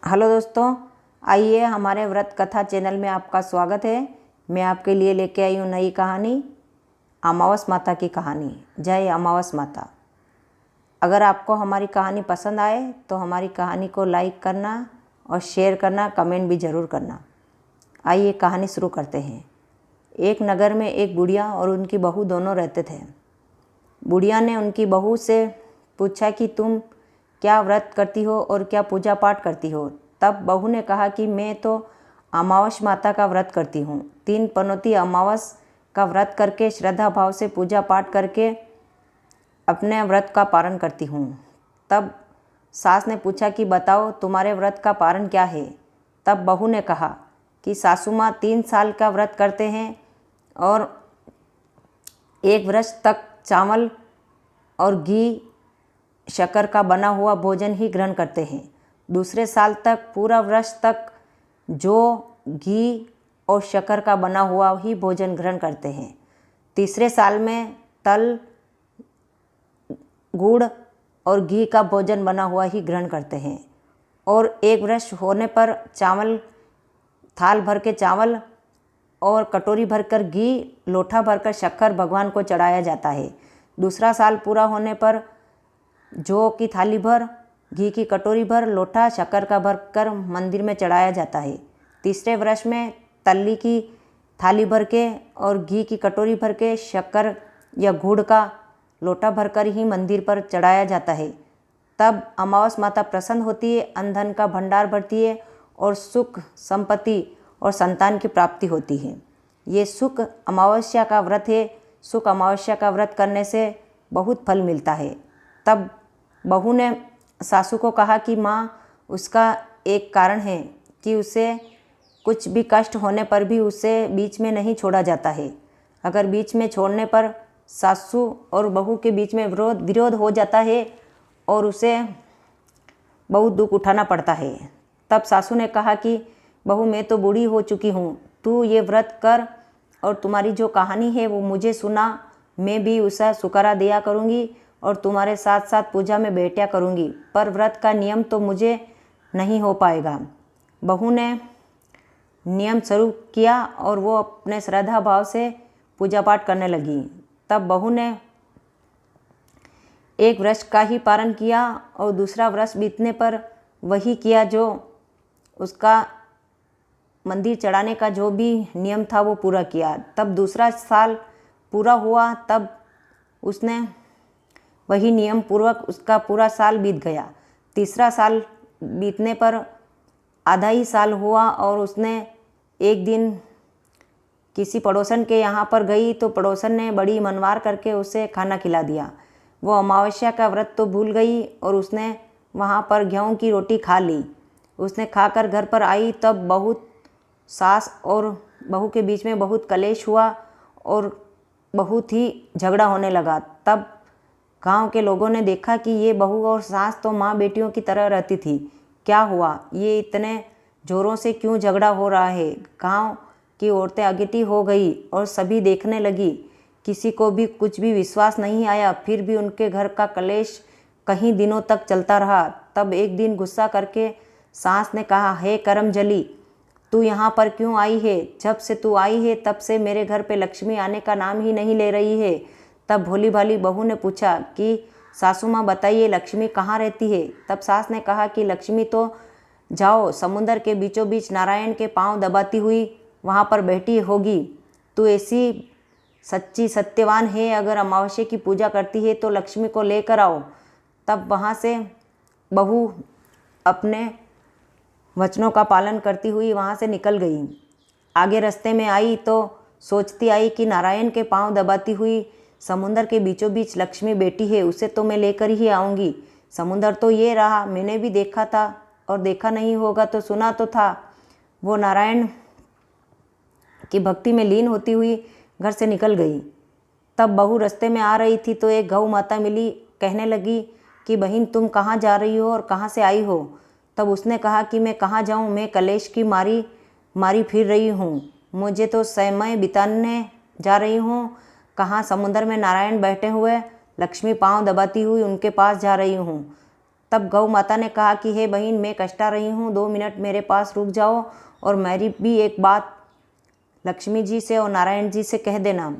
Hello दोस्तों, आइए हमारे व्रत कथा चैनल में आपका स्वागत है। मैं आपके लिए लेके आई हूँ नई कहानी, अमावस माता की कहानी। जय अमावस माता। अगर आपको हमारी कहानी पसंद आए तो हमारी कहानी को लाइक करना और शेयर करना, कमेंट भी ज़रूर करना। आइए कहानी शुरू करते हैं। एक नगर में एक बुढ़िया और उनकी बहू दोनों रहते थे। बुढ़िया ने उनकी बहू से पूछा कि तुम क्या व्रत करती हो और क्या पूजा पाठ करती हो। तब बहू ने कहा कि मैं तो अमावस माता का व्रत करती हूँ। 3 पनौती अमावस का व्रत करके श्रद्धा भाव से पूजा पाठ करके अपने व्रत का पालन करती हूँ। तब सास ने पूछा कि बताओ तुम्हारे व्रत का पालन क्या है। तब बहू ने कहा कि सासू माँ 3 साल का व्रत करते हैं और 1 वर्ष तक चावल और घी शक्कर का बना हुआ भोजन ही ग्रहण करते हैं। दूसरे साल तक पूरा वर्ष तक जो घी और शक्कर का बना हुआ ही भोजन ग्रहण करते हैं। तीसरे साल में तल, गुड़ और घी का भोजन बना हुआ ही ग्रहण करते हैं। और 1 वर्ष होने पर चावल, थाल भर के चावल और कटोरी भरकर घी, लोटा भरकर शक्कर भगवान को चढ़ाया जाता है। दूसरा साल पूरा होने पर जौ की थाली भर, घी की कटोरी भर, लोटा शक्कर का भरकर मंदिर में चढ़ाया जाता है। तीसरे वर्ष में तल्ली की थाली भर के और घी की कटोरी भर के शक्कर या गुड़ का लोटा भरकर ही मंदिर पर चढ़ाया जाता है। तब अमावस माता प्रसन्न होती है, अन्न धन का भंडार भरती है और सुख, संपत्ति और संतान की प्राप्ति होती है। ये सुख अमावस्या का व्रत है। सुख अमावस्या का व्रत करने से बहुत फल मिलता है। तब बहू ने सासू को कहा कि माँ, उसका एक कारण है कि उसे कुछ भी कष्ट होने पर भी उसे बीच में नहीं छोड़ा जाता है। अगर बीच में छोड़ने पर सासू और बहू के बीच में विरोध हो जाता है और उसे बहुत दुख उठाना पड़ता है। तब सासू ने कहा कि बहू, मैं तो बूढ़ी हो चुकी हूँ, तू ये व्रत कर और तुम्हारी जो कहानी है वो मुझे सुना। मैं भी उसे शुक्राना दिया करूँगी और तुम्हारे साथ साथ पूजा में बैठा करूँगी, पर व्रत का नियम तो मुझे नहीं हो पाएगा। बहू ने नियम शुरू किया और वो अपने श्रद्धा भाव से पूजा पाठ करने लगी। तब बहू ने 1 वर्ष का ही पालन किया और दूसरा वर्ष बीतने पर वही किया जो उसका मंदिर चढ़ाने का जो भी नियम था वो पूरा किया। तब दूसरा साल पूरा हुआ, तब उसने वही नियम पूर्वक उसका पूरा साल बीत गया। तीसरा साल बीतने पर आधा ही साल हुआ और उसने एक दिन किसी पड़ोसन के यहाँ पर गई तो पड़ोसन ने बड़ी मनवार करके उसे खाना खिला दिया। वो अमावस्या का व्रत तो भूल गई और उसने वहाँ पर गेहूँ की रोटी खा ली। उसने खाकर घर पर आई, तब बहुत सास और बहू के बीच में बहुत कलेश हुआ और बहुत ही झगड़ा होने लगा। तब गांव के लोगों ने देखा कि ये बहू और सास तो माँ बेटियों की तरह रहती थी। क्या हुआ, ये इतने ज़ोरों से क्यों झगड़ा हो रहा है। गांव की औरतें अगेती हो गई और सभी देखने लगी। किसी को भी कुछ भी विश्वास नहीं आया। फिर भी उनके घर का कलेश कई दिनों तक चलता रहा। तब एक दिन गुस्सा करके सास ने कहा, हे करमजली, तू यहाँ पर क्यों आई है। जब से तू आई है तब से मेरे घर पे लक्ष्मी आने का नाम ही नहीं ले रही है। तब भोली भाली बहू ने पूछा कि सासू माँ बताइए, लक्ष्मी कहाँ रहती है। तब सास ने कहा कि लक्ष्मी तो जाओ समुंदर के बीचों बीच नारायण के पांव दबाती हुई वहाँ पर बैठी होगी। तू ऐसी सच्ची सत्यवान है, अगर अमावस्या की पूजा करती है तो लक्ष्मी को लेकर आओ। तब वहाँ से बहू अपने वचनों का पालन करती हुई वहाँ से निकल गई। आगे रास्ते में आई तो सोचती आई कि नारायण के पांव दबाती हुई समुंदर के बीचों बीच लक्ष्मी बेटी है, उसे तो मैं लेकर ही आऊँगी। समुंदर तो ये रहा, मैंने भी देखा था, और देखा नहीं होगा तो सुना तो था। वो नारायण की भक्ति में लीन होती हुई घर से निकल गई। तब बहू रास्ते में आ रही थी तो एक गौ माता मिली। कहने लगी कि बहन, तुम कहाँ जा रही हो और कहाँ से आई हो। तब उसने कहा कि मैं कहाँ जाऊँ, मैं कलेश की मारी फिर रही हूँ। मुझे तो समय बिताने जा रही हूँ। कहाँ, समुद्र में नारायण बैठे हुए, लक्ष्मी पांव दबाती हुई उनके पास जा रही हूँ। तब गौ माता ने कहा कि हे बहन, मैं कष्टा रही हूँ, 2 मिनट मेरे पास रुक जाओ और मेरी भी एक बात लक्ष्मी जी से और नारायण जी से कह देना,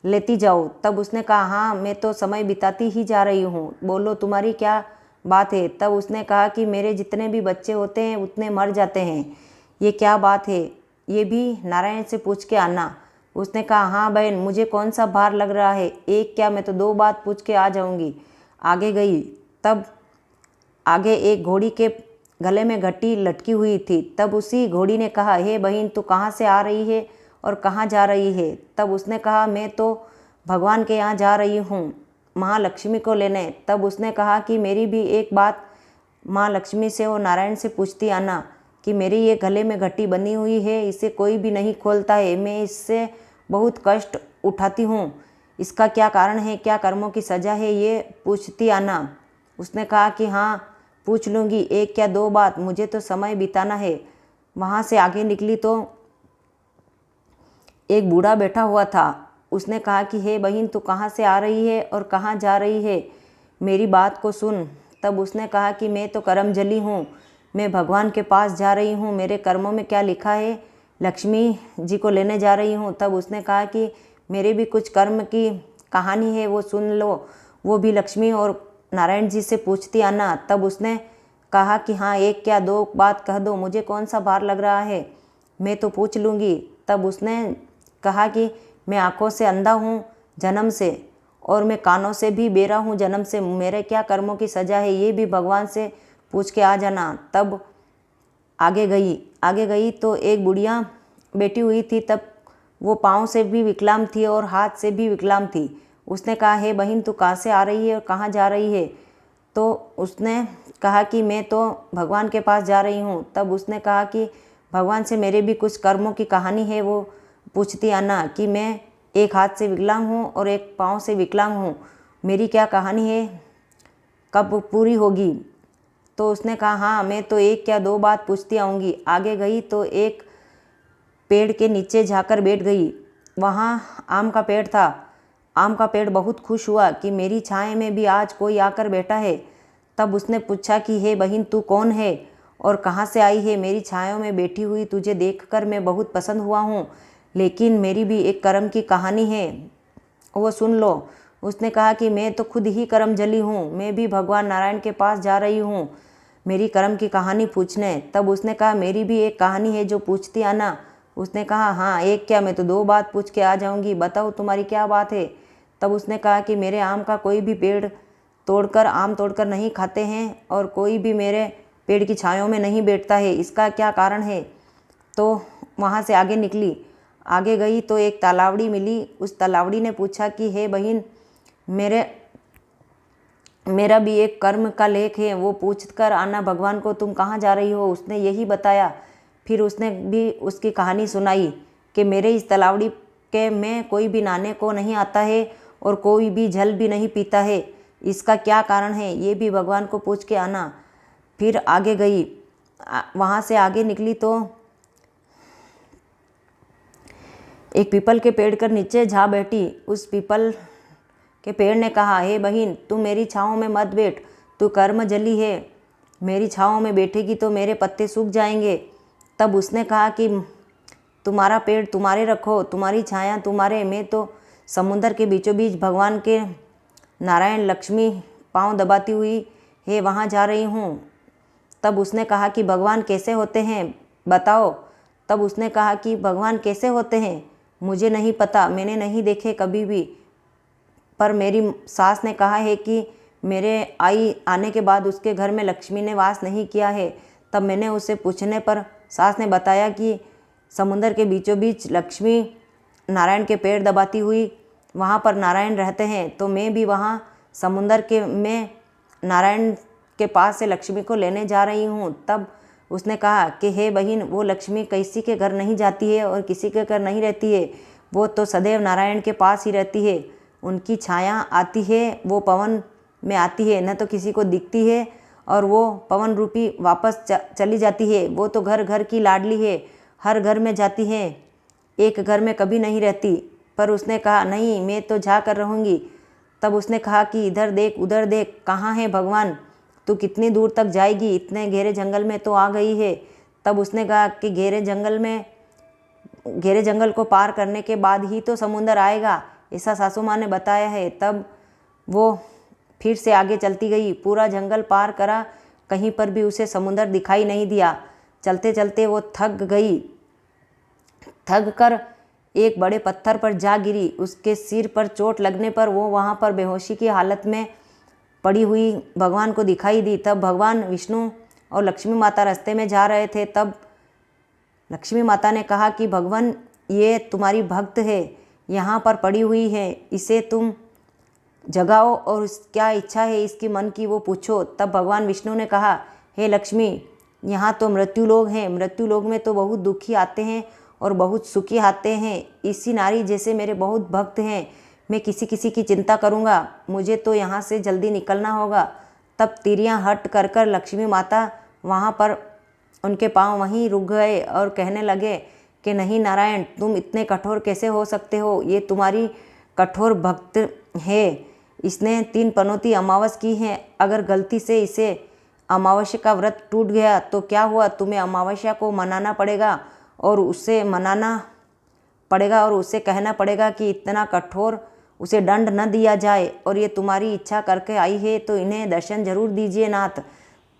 लेती जाओ। तब उसने कहा, हाँ, मैं तो समय बिताती ही जा रही हूँ, बोलो तुम्हारी क्या बात है। तब उसने कहा कि मेरे जितने भी बच्चे होते हैं उतने मर जाते हैं, ये क्या बात है, ये भी नारायण से पूछ के आना। उसने कहा, हाँ बहन, मुझे कौन सा भार लग रहा है, एक क्या मैं तो 2 बात पूछ के आ जाऊंगी। आगे गई, तब आगे एक घोड़ी के गले में घटी लटकी हुई थी। तब उसी घोड़ी ने कहा, हे बहन, तू कहाँ से आ रही है और कहाँ जा रही है। तब उसने कहा, मैं तो भगवान के यहाँ जा रही हूँ, माँ लक्ष्मी को लेने। तब उसने कहा कि मेरी भी एक बात माँ लक्ष्मी से और नारायण से पूछती आना कि मेरी ये गले में घटी बनी हुई है, इसे कोई भी नहीं खोलता है, मैं इससे बहुत कष्ट उठाती हूँ, इसका क्या कारण है, क्या कर्मों की सज़ा है, ये पूछती आना। उसने कहा कि हाँ, पूछ लूँगी, एक क्या 2 बात, मुझे तो समय बिताना है। वहाँ से आगे निकली तो एक बूढ़ा बैठा हुआ था। उसने कहा कि हे बहन, तू कहाँ से आ रही है और कहाँ जा रही है, मेरी बात को सुन। तब उसने कहा कि मैं तो कर्मजली हूँ, मैं भगवान के पास जा रही हूँ, मेरे कर्मों में क्या लिखा है, लक्ष्मी जी को लेने जा रही हूँ। तब उसने कहा कि मेरे भी कुछ कर्म की कहानी है, वो सुन लो, वो भी लक्ष्मी और नारायण जी से पूछती आना। तब उसने कहा कि हाँ, एक क्या 2 बात कह दो, मुझे कौन सा भार लग रहा है, मैं तो पूछ लूँगी। तब उसने कहा कि मैं आँखों से अंधा हूँ जन्म से और मैं कानों से भी बेरा हूँ जन्म से, मेरे क्या कर्मों की सज़ा है, ये भी भगवान से पूछ के आ जाना। तब आगे गई तो एक बुढ़िया बैठी हुई थी। तब वो पाँव से भी विकलांग थी और हाथ से भी विकलांग थी। उसने कहा, हे बहन, तू कहाँ से आ रही है और कहाँ जा रही है। तो उसने कहा कि मैं तो भगवान के पास जा रही हूँ। तब उसने कहा कि भगवान से मेरे भी कुछ कर्मों की कहानी है, वो पूछती आना कि मैं एक हाथ से विकलांग हूँ और एक पाँव से विकलांग हूँ, मेरी क्या कहानी है, कब पूरी होगी। तो उसने कहा, हाँ, मैं तो एक क्या 2 बात पूछती आऊँगी। आगे गई तो एक पेड़ के नीचे जाकर बैठ गई। वहाँ आम का पेड़ था। आम का पेड़ बहुत खुश हुआ कि मेरी छाया में भी आज कोई आकर बैठा है। तब उसने पूछा कि हे बहन, तू कौन है और कहाँ से आई है, मेरी छाया में बैठी हुई तुझे देखकर मैं बहुत पसंद हुआ हूँ, लेकिन मेरी भी एक कर्म की कहानी है, वो सुन लो। उसने कहा कि मैं तो खुद ही कर्म जली हूँ, मैं भी भगवान नारायण के पास जा रही हूँ मेरी कर्म की कहानी पूछने। तब उसने कहा, मेरी भी एक कहानी है, जो पूछती आना। उसने कहा, हाँ, एक क्या मैं तो 2 बात पूछ के आ जाऊँगी, बताओ तुम्हारी क्या बात है। तब उसने कहा कि मेरे आम का कोई भी पेड़ तोड़कर आम तोड़कर नहीं खाते हैं और कोई भी मेरे पेड़ की छायों में नहीं बैठता है, इसका क्या कारण है। तो वहाँ से आगे निकली। आगे गई तो एक तालावड़ी मिली। उस तालावड़ी ने पूछा कि हे बहन, मेरा भी एक कर्म का लेख है, वो पूछ कर आना भगवान को, तुम कहाँ जा रही हो। उसने यही बताया। फिर उसने भी उसकी कहानी सुनाई कि मेरे इस तालावड़ी के में कोई भी नहाने को नहीं आता है और कोई भी जल भी नहीं पीता है, इसका क्या कारण है, ये भी भगवान को पूछ के आना। फिर आगे गई। वहाँ से आगे निकली तो एक पीपल के पेड़ के नीचे जा बैठी। उस पीपल के पेड़ ने कहा, हे बहन, तू मेरी छाँव में मत बैठ, तू कर्म जली है, मेरी छाँव में बैठेगी तो मेरे पत्ते सूख जाएंगे। तब उसने कहा कि तुम्हारा पेड़ तुम्हारे रखो, तुम्हारी छाया तुम्हारे, मैं तो समुंदर के बीचों बीच भगवान के नारायण लक्ष्मी पाँव दबाती हुई है वहाँ जा रही हूँ। तब उसने कहा कि भगवान कैसे होते हैं, बताओ। तब उसने कहा कि भगवान कैसे होते हैं मुझे नहीं पता, मैंने नहीं देखे कभी भी, पर मेरी सास ने कहा है कि मेरे आने के बाद उसके घर में लक्ष्मी ने वास नहीं किया है। तब मैंने उससे पूछने पर सास ने बताया कि समुंदर के बीचों बीच लक्ष्मी नारायण के पेड़ दबाती हुई वहाँ पर नारायण रहते हैं, तो मैं भी वहाँ समुंदर के में नारायण के पास से लक्ष्मी को लेने जा रही हूँ। तब उसने कहा कि हे बहन, वो लक्ष्मी किसी के घर नहीं जाती है और किसी के घर नहीं रहती है, वो तो सदैव नारायण के पास ही रहती है, उनकी छाया आती है, वो पवन में आती है, न तो किसी को दिखती है और वो पवन रूपी वापस चली जाती है, वो तो घर घर की लाडली है, हर घर में जाती है, एक घर में कभी नहीं रहती। पर उसने कहा, नहीं, मैं तो जा कर रहूँगी। तब उसने कहा कि इधर देख उधर देख, कहाँ है भगवान। तू कितनी दूर तक जाएगी, इतने गहरे जंगल में तो आ गई है। तब उसने कहा कि गहरे जंगल को पार करने के बाद ही तो समुंदर आएगा, ऐसा सासू माँ ने बताया है। तब वो फिर से आगे चलती गई, पूरा जंगल पार करा, कहीं पर भी उसे समुंदर दिखाई नहीं दिया। चलते चलते वो थक कर एक बड़े पत्थर पर जा गिरी। उसके सिर पर चोट लगने पर वो वहाँ पर बेहोशी की हालत में पड़ी हुई भगवान को दिखाई दी। तब भगवान विष्णु और लक्ष्मी माता रास्ते में जा रहे थे। तब लक्ष्मी माता ने कहा कि भगवान, ये तुम्हारी भक्त है, यहाँ पर पड़ी हुई है, इसे तुम जगाओ और क्या इच्छा है इसकी मन की वो पूछो। तब भगवान विष्णु ने कहा, हे लक्ष्मी, यहाँ तो मृत्यु लोग हैं, मृत्यु लोग में तो बहुत दुखी आते हैं और बहुत सुखी आते हैं। इसी नारी जैसे मेरे बहुत भक्त हैं, मैं किसी किसी की चिंता करूँगा, मुझे तो यहाँ से जल्दी निकलना होगा। तब तिरियाँ हट कर कर लक्ष्मी माता वहाँ पर उनके पाँव वहीं रुक गए और कहने लगे कि नहीं नारायण, तुम इतने कठोर कैसे हो सकते हो, ये तुम्हारी कठोर भक्त है, इसने 3 पनौती अमावस की हैं, अगर गलती से इसे अमावस्या का व्रत टूट गया तो क्या हुआ, तुम्हें अमावस्या को मनाना पड़ेगा और उसे कहना पड़ेगा कि इतना कठोर उसे दंड न दिया जाए, और ये तुम्हारी इच्छा करके आई है तो इन्हें दर्शन जरूर दीजिए नाथ।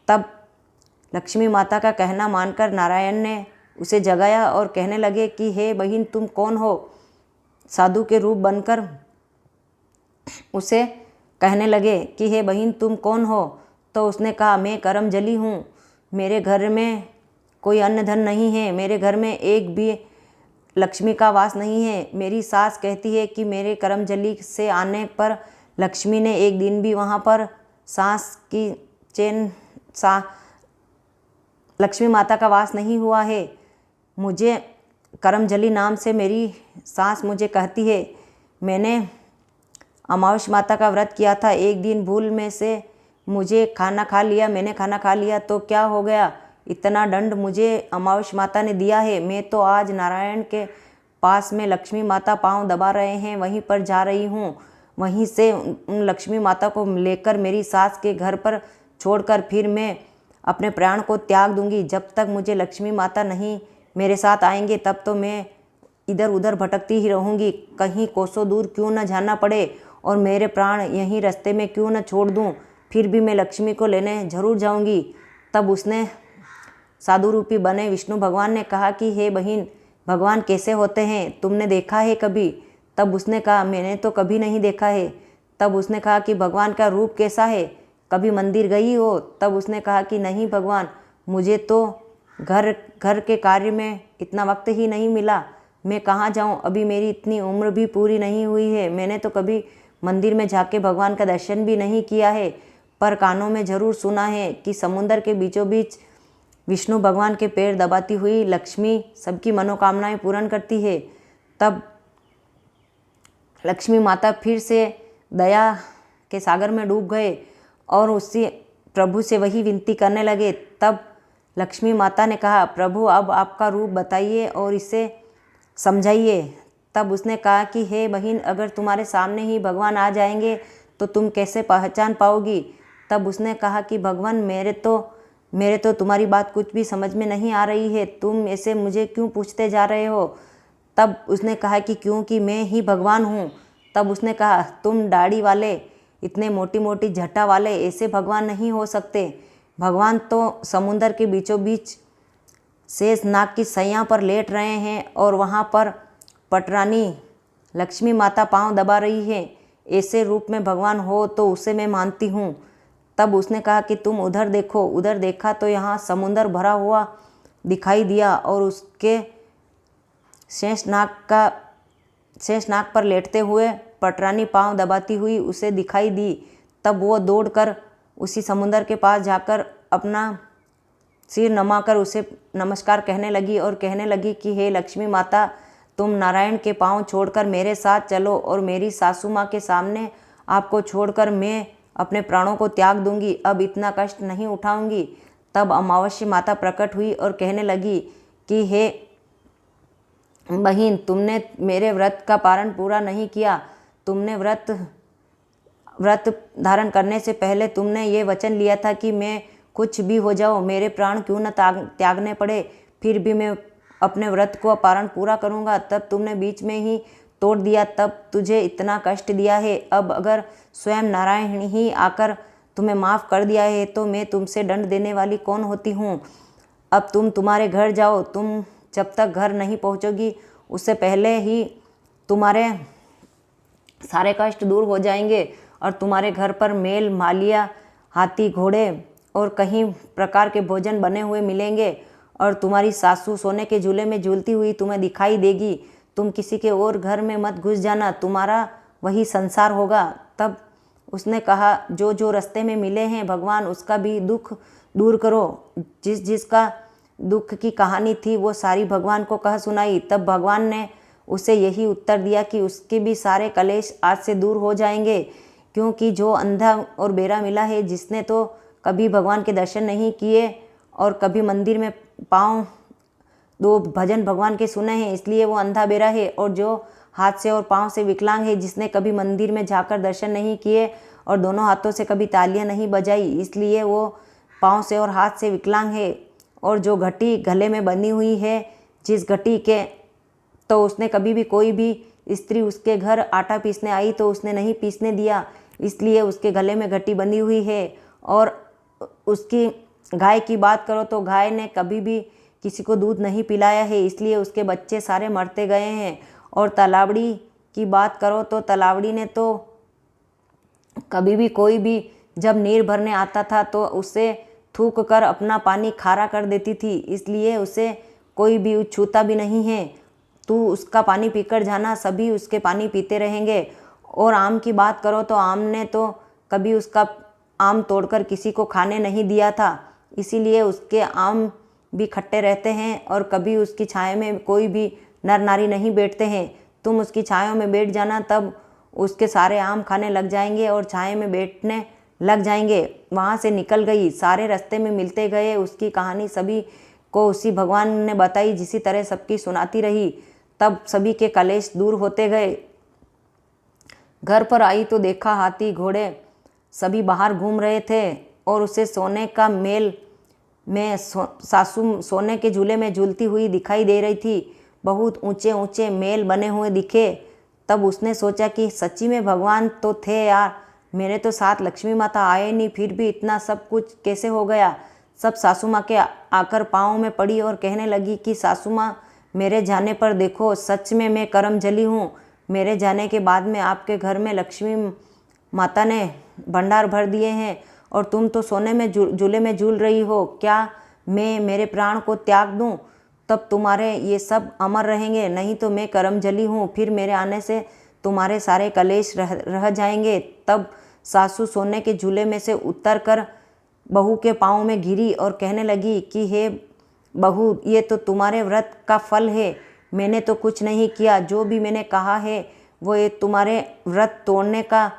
तब लक्ष्मी माता का कहना मानकर नारायण ने उसे जगाया और कहने लगे कि हे बहन, तुम कौन हो। साधु के रूप बनकर उसे कहने लगे कि हे बहन, तुम कौन हो। तो उसने कहा, मैं करमजली हूँ, मेरे घर में कोई अन्न धन नहीं है, मेरे घर में एक भी लक्ष्मी का वास नहीं है। मेरी सास कहती है कि मेरे करमजली से आने पर लक्ष्मी ने एक दिन भी वहाँ पर लक्ष्मी माता का वास नहीं हुआ है। मुझे करमजली नाम से मेरी सास मुझे कहती है। मैंने अमावस माता का व्रत किया था, एक दिन भूल में से मैंने खाना खा लिया तो क्या हो गया, इतना दंड मुझे अमावस माता ने दिया है। मैं तो आज नारायण के पास में लक्ष्मी माता पाँव दबा रहे हैं वहीं पर जा रही हूँ, वहीं से उन लक्ष्मी माता को लेकर मेरी सास के घर पर छोड़कर फिर मैं अपने प्राण को त्याग दूंगी। जब तक मुझे लक्ष्मी माता नहीं मेरे साथ आएंगे तब तो मैं इधर उधर भटकती ही रहूँगी, कहीं कोसों दूर क्यों न जाना पड़े और मेरे प्राण यहीं रास्ते में क्यों न छोड़ दूँ, फिर भी मैं लक्ष्मी को लेने जरूर जाऊँगी। तब उसने साधु रूपी बने विष्णु भगवान ने कहा कि हे बहन, भगवान कैसे होते हैं, तुमने देखा है कभी। तब उसने कहा, मैंने तो कभी नहीं देखा है। तब उसने कहा कि भगवान का रूप कैसा है, कभी मंदिर गई हो। तब उसने कहा कि नहीं भगवान, मुझे तो घर के कार्य में इतना वक्त ही नहीं मिला, मैं कहाँ जाऊँ, अभी मेरी इतनी उम्र भी पूरी नहीं हुई है, मैंने तो कभी मंदिर में जाके भगवान का दर्शन भी नहीं किया है, पर कानों में ज़रूर सुना है कि समुद्र के बीचों बीच विष्णु भगवान के पैर दबाती हुई लक्ष्मी सबकी मनोकामनाएं पूर्ण करती है। तब लक्ष्मी माता फिर से दया के सागर में डूब गए और उससे प्रभु से वही विनती करने लगे। तब लक्ष्मी माता ने कहा, प्रभु अब आपका रूप बताइए और इसे समझाइए। तब उसने कहा कि हे बहन, अगर तुम्हारे सामने ही भगवान आ जाएंगे तो तुम कैसे पहचान पाओगी। तब उसने कहा कि भगवान, मेरे तो तुम्हारी बात कुछ भी समझ में नहीं आ रही है, तुम ऐसे मुझे क्यों पूछते जा रहे हो। तब उसने कहा कि क्योंकि मैं ही भगवान हूँ। तब उसने कहा, तुम दाढ़ी वाले, इतने मोटी मोटी जटा वाले ऐसे भगवान नहीं हो सकते। भगवान तो समुंदर के बीचों बीच शेष नाग की सैया पर लेट रहे हैं और वहाँ पर पटरानी लक्ष्मी माता पाँव दबा रही है, ऐसे रूप में भगवान हो तो उसे मैं मानती हूँ। तब उसने कहा कि तुम उधर देखो। उधर देखा तो यहाँ समुंदर भरा हुआ दिखाई दिया और उसके शेष नाग पर लेटते हुए पटरानी पाँव दबाती हुई उसे दिखाई दी। तब वो दौड़कर उसी समुंदर के पास जाकर अपना सिर नमाकर उसे नमस्कार कहने लगी और कहने लगी कि हे लक्ष्मी माता, तुम नारायण के पाँव छोड़कर मेरे साथ चलो और मेरी सासू माँ के सामने आपको छोड़कर मैं अपने प्राणों को त्याग दूंगी, अब इतना कष्ट नहीं उठाऊंगी। तब अमावस्या माता प्रकट हुई और कहने लगी कि हे बहन, तुमने मेरे व्रत का पारण पूरा नहीं किया, तुमने व्रत व्रत धारण करने से पहले तुमने ये वचन लिया था कि मैं कुछ भी हो जाओ, मेरे प्राण क्यों न त्यागने पड़े, फिर भी मैं अपने व्रत को पारण पूरा करूँगा। तब तुमने बीच में ही तोड़ दिया, तब तुझे इतना कष्ट दिया है। अब अगर स्वयं नारायण ही आकर तुम्हें माफ़ कर दिया है तो मैं तुमसे दंड देने वाली कौन होती हूँ। अब तुम तुम्हारे घर जाओ। तुम जब तक घर नहीं पहुँचोगी उससे पहले ही तुम्हारे सारे कष्ट दूर हो जाएंगे और तुम्हारे घर पर मेल मालिया, हाथी, घोड़े और कई प्रकार के भोजन बने हुए मिलेंगे और तुम्हारी सासू सोने के झूले में झूलती हुई तुम्हें दिखाई देगी। तुम किसी के और घर में मत घुस जाना, तुम्हारा वही संसार होगा। तब उसने कहा, जो जो रास्ते में मिले हैं भगवान उसका भी दुख दूर करो। जिस जिसका दुख की कहानी थी वो सारी भगवान को कह सुनाई। तब भगवान ने उसे यही उत्तर दिया कि उसके भी सारे कलेश आज से दूर हो जाएंगे, क्योंकि जो अंधा और बेरा मिला है, जिसने तो कभी भगवान के दर्शन नहीं किए और कभी मंदिर में पाँव दो भजन भगवान के सुने हैं, इसलिए वो अंधा बेरा है। और जो हाथ से और पाँव से विकलांग है, जिसने कभी मंदिर में जाकर दर्शन नहीं किए और दोनों हाथों से कभी तालियां नहीं बजाई, इसलिए वो पाँव से और हाथ से विकलांग है। और जो घटी गले में बंधी हुई है, जिस घटी के तो उसने कभी भी कोई भी स्त्री उसके घर आटा पीसने आई तो उसने नहीं पीसने दिया, इसलिए उसके गले में घटी बंधी हुई है। और उसकी गाय की बात करो तो गाय ने कभी भी किसी को दूध नहीं पिलाया है, इसलिए उसके बच्चे सारे मरते गए हैं। और तलावड़ी की बात करो तो तलावड़ी ने तो कभी भी कोई भी जब नीर भरने आता था तो उसे थूक कर अपना पानी खारा कर देती थी, इसलिए उसे कोई भी छूता भी नहीं है। तू उसका पानी पीकर जाना, सभी उसके पानी पीते रहेंगे। और आम की बात करो तो आम ने तो कभी उसका आम तोड़कर किसी को खाने नहीं दिया था, इसीलिए उसके आम भी खट्टे रहते हैं और कभी उसकी छाया में कोई भी नर नारी नहीं बैठते हैं। तुम उसकी छाया में बैठ जाना, तब उसके सारे आम खाने लग जाएंगे और छाया में बैठने लग जाएंगे। वहाँ से निकल गई, सारे रास्ते में मिलते गए। उसकी कहानी सभी को उसी भगवान ने बताई, जिसी तरह सबकी सुनाती रही। तब सभी के कलेश दूर होते गए। घर पर आई तो देखा हाथी घोड़े सभी बाहर घूम रहे थे और उसे सोने का मेल में सासू सोने के झूले में झूलती हुई दिखाई दे रही थी। बहुत ऊंचे ऊंचे मेल बने हुए दिखे। तब उसने सोचा कि सच्ची में भगवान तो थे यार, मेरे तो साथ लक्ष्मी माता आए नहीं, फिर भी इतना सब कुछ कैसे हो गया। सब सासू माँ के आकर पाँव में पड़ी और कहने लगी कि सासू माँ, मेरे जाने पर देखो, सच में मैं करम जली हूँ। मेरे जाने के बाद में आपके घर में लक्ष्मी माता ने भंडार भर दिए हैं और तुम तो सोने में झूले में झूल रही हो। क्या मैं मेरे प्राण को त्याग दूं? तब तुम्हारे ये सब अमर रहेंगे, नहीं तो मैं करम जली हूँ, फिर मेरे आने से तुम्हारे सारे कलेश रह जाएंगे। तब सासू सोने के झूले में से उतर कर बहू के पाँव में गिरी और कहने लगी कि हे बहू, ये तो तुम्हारे व्रत का फल है, मैंने तो कुछ नहीं किया। जो भी मैंने कहा है वो ये तुम्हारे व्रत तोड़ने का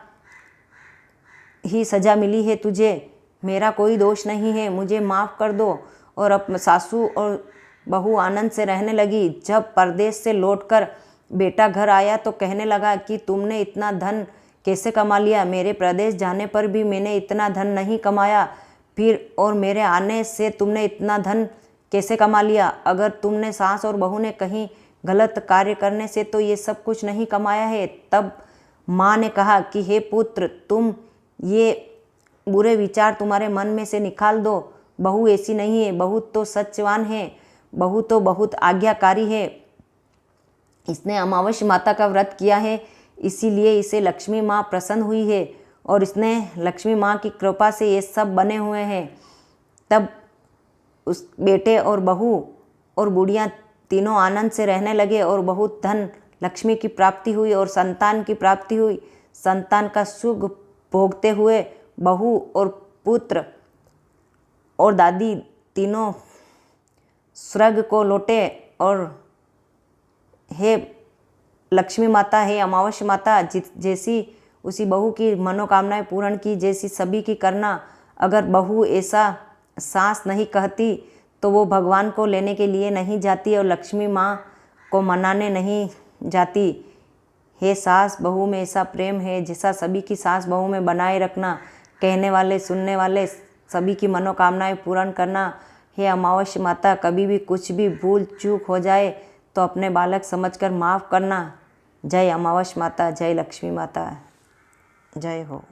ही सज़ा मिली है तुझे, मेरा कोई दोष नहीं है, मुझे माफ़ कर दो। और अब सासू और बहू आनंद से रहने लगी। जब परदेश से लौटकर बेटा घर आया तो कहने लगा कि तुमने इतना धन कैसे कमा लिया? मेरे प्रदेश जाने पर भी मैंने इतना धन नहीं कमाया, फिर और मेरे आने से तुमने इतना धन कैसे कमा लिया? अगर तुमने सास और बहू ने कहीं गलत कार्य करने से तो ये सब कुछ नहीं कमाया है। तब माँ ने कहा कि हे पुत्र, तुम ये बुरे विचार तुम्हारे मन में से निकाल दो। बहू ऐसी नहीं है, बहू तो सत्यवान है, बहू तो बहुत आज्ञाकारी है। इसने अमावस्या माता का व्रत किया है, इसीलिए इसे लक्ष्मी माँ प्रसन्न हुई है और इसने लक्ष्मी माँ की कृपा से ये सब बने हुए हैं। तब उस बेटे और बहू और बुढ़िया तीनों आनंद से रहने लगे और बहुत धन लक्ष्मी की प्राप्ति हुई और संतान की प्राप्ति हुई। संतान का सुख भोगते हुए बहू और पुत्र और दादी तीनों स्वर्ग को लौटे। और हे लक्ष्मी माता, हे अमावस्या माता, जैसी उसी बहू की मनोकामनाएं पूर्ण की जैसी सभी की करना। अगर बहू ऐसा सास नहीं कहती तो वो भगवान को लेने के लिए नहीं जाती और लक्ष्मी माँ को मनाने नहीं जाती। हे सास बहू में ऐसा प्रेम है जैसा सभी की सास बहू में बनाए रखना, कहने वाले सुनने वाले सभी की मनोकामनाएं पूर्ण करना। हे अमावस्या माता, कभी भी कुछ भी भूल चूक हो जाए तो अपने बालक समझकर माफ़ करना। जय अमावस्या माता, जय लक्ष्मी माता, जय हो।